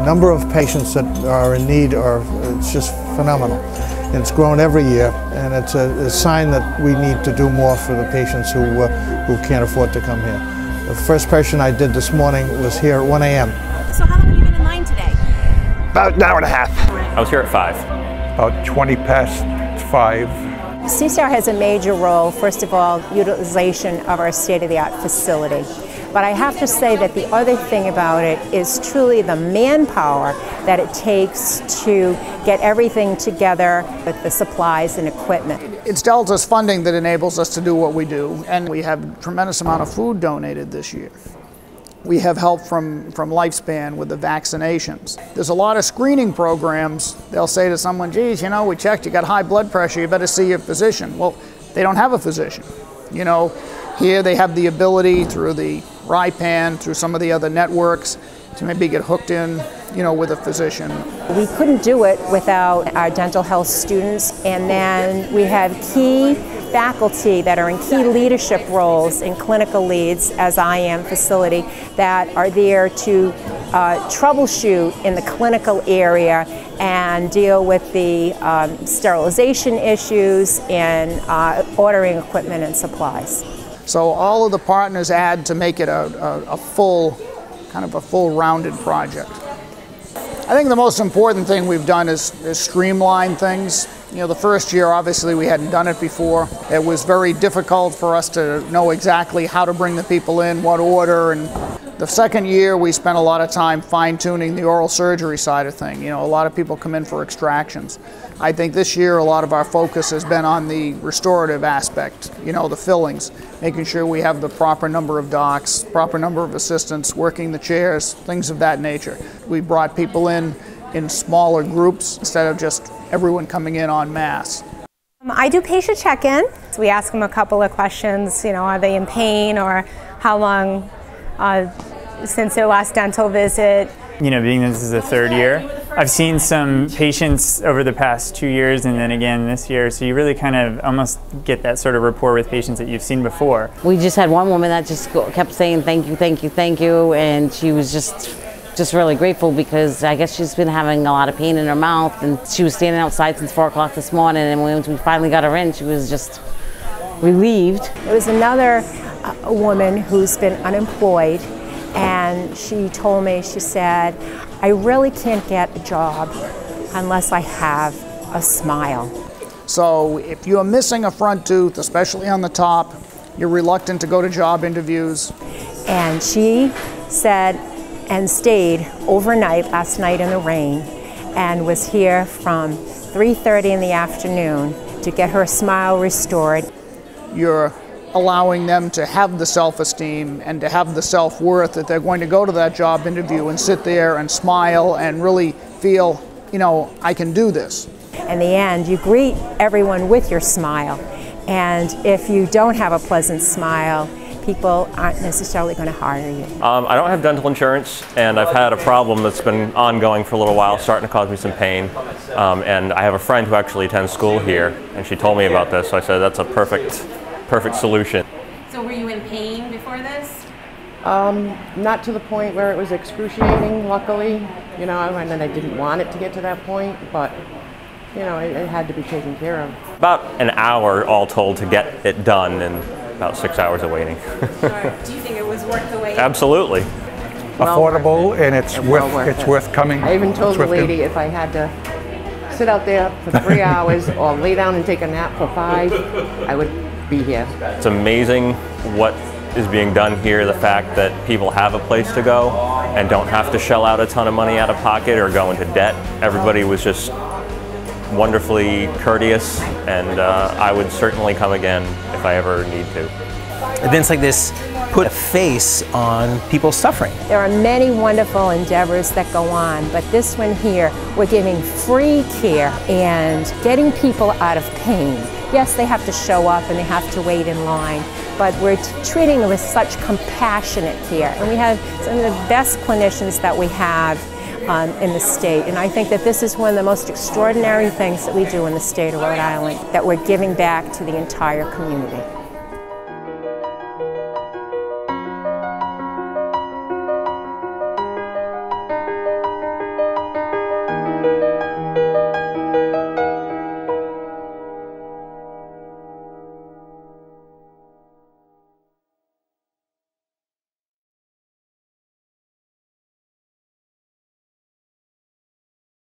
number of patients that are in need it's just phenomenal. And it's grown every year, and it's a sign that we need to do more for the patients who can't afford to come here. The first patient I did this morning was here at 1 a.m. So how long have you been in line today? About an hour and a half. I was here at 5. About 20 past 5. CCRI has a major role, first of all, utilization of our state-of-the-art facility. But I have to say that the other thing about it is truly the manpower that it takes to get everything together with the supplies and equipment. It's dealt us funding that enables us to do what we do, and we have a tremendous amount of food donated this year. We have help from Lifespan with the vaccinations. There's a lot of screening programs. They'll say to someone, geez, you know, we checked, you got high blood pressure, you better see your physician. Well, they don't have a physician. You know, here they have the ability through the RIPAN, through some of the other networks, to maybe get hooked in, you know, with a physician. We couldn't do it without our dental health students, and then we have key faculty that are in key leadership roles in clinical leads, as I am facility, that are there to troubleshoot in the clinical area and deal with the sterilization issues and ordering equipment and supplies. So all of the partners add to make it a full, kind of a full rounded project. I think the most important thing we've done is streamline things. You know, the first year, obviously, we hadn't done it before. It was very difficult for us to know exactly how to bring the people in, what order, and the second year, we spent a lot of time fine-tuning the oral surgery side of things. You know, a lot of people come in for extractions. I think this year, a lot of our focus has been on the restorative aspect, you know, the fillings, making sure we have the proper number of docs, proper number of assistants, working the chairs, things of that nature. We brought people in smaller groups instead of just everyone coming in en masse. I do patient check-in. So we ask them a couple of questions, you know, are they in pain or how long since their last dental visit. You know, being this is the third year, I've seen some patients over the past 2 years and then again this year, so you really kind of almost get that sort of rapport with patients that you've seen before. We just had one woman that just kept saying thank you, thank you, thank you, and she was just really grateful because I guess she's been having a lot of pain in her mouth, and she was standing outside since 4 o'clock this morning, and when we finally got her in, she was just relieved. There was another woman who's been unemployed, and she told me, she said, I really can't get a job unless I have a smile. So if you're missing a front tooth, especially on the top, you're reluctant to go to job interviews. And she said, and stayed overnight last night in the rain, and was here from 3:30 in the afternoon to get her smile restored. You're allowing them to have the self-esteem and to have the self-worth that they're going to go to that job interview and sit there and smile and really feel, you know, I can do this. In the end, you greet everyone with your smile, and if you don't have a pleasant smile, people aren't necessarily going to hire you. I don't have dental insurance, and I've had a problem that's been ongoing for a little while, starting to cause me some pain. And I have a friend who actually attends school here, and she told me about this, so I said that's a perfect solution. So were you in pain before this? Not to the point where it was excruciating, luckily. You know, and I didn't want it to get to that point, but you know, it had to be taken care of. About an hour all told to get it done, and about 6 hours of waiting. Do you think it was worth the wait? Absolutely. Affordable, and it's worth coming. I even told the lady if I had to sit out there for 3 hours or lay down and take a nap for 5, I would be here. It's amazing what is being done here, the fact that people have a place to go and don't have to shell out a ton of money out of pocket or go into debt. Everybody was just wonderfully courteous, and I would certainly come again if I ever need to. Events like this put a face on people suffering. There are many wonderful endeavors that go on, but this one here, we're giving free care and getting people out of pain. Yes, they have to show up and they have to wait in line, but we're treating them with such compassionate care. And we have some of the best clinicians that we have in the state. And I think that this is one of the most extraordinary things that we do in the state of Rhode Island, that we're giving back to the entire community.